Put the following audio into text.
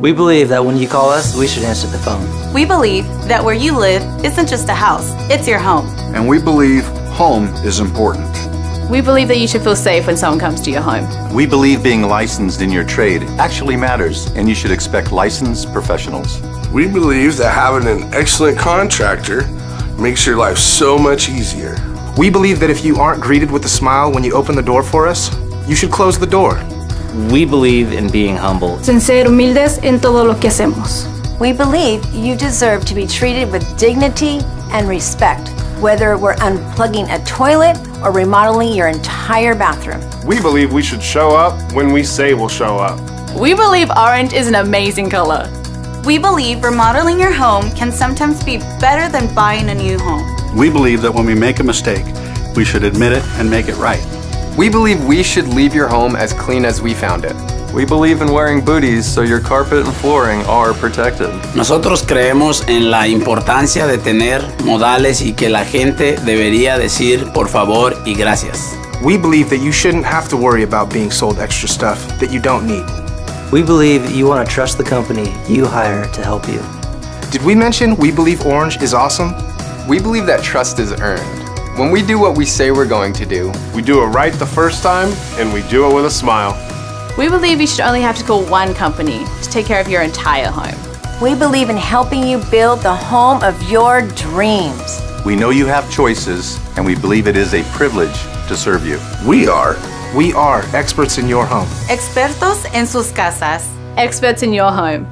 We believe that when you call us, we should answer the phone. We believe that where you live isn't just a house, it's your home. And we believe home is important. We believe that you should feel safe when someone comes to your home. We believe being licensed in your trade actually matters, and you should expect licensed professionals. We believe that having an excellent contractor makes your life so much easier. We believe that if you aren't greeted with a smile when you open the door for us, you should close the door. We believe in being humble. En ser humildes en todo lo que hacemos. We believe you deserve to be treated with dignity and respect, whether we're unplugging a toilet or remodeling your entire bathroom. We believe we should show up when we say we'll show up. We believe orange is an amazing color. We believe remodeling your home can sometimes be better than buying a new home. We believe that when we make a mistake, we should admit it and make it right. We believe we should leave your home as clean as we found it. We believe in wearing booties so your carpet and flooring are protected. Nosotros creemos en la importancia de tener modales y que la gente debería decir por favor y gracias. We believe that you shouldn't have to worry about being sold extra stuff that you don't need. We believe you want to trust the company you hire to help you. Did we mention we believe orange is awesome? We believe that trust is earned. When we do what we say we're going to do, We do it right the first time, and we do it with a smile. We believe you should only have to call one company to take care of your entire home. We believe in helping you build the home of your dreams. We know you have choices, and we believe it is a privilege to serve you. We are. We are experts in your home. Expertos en sus casas. Experts in your home.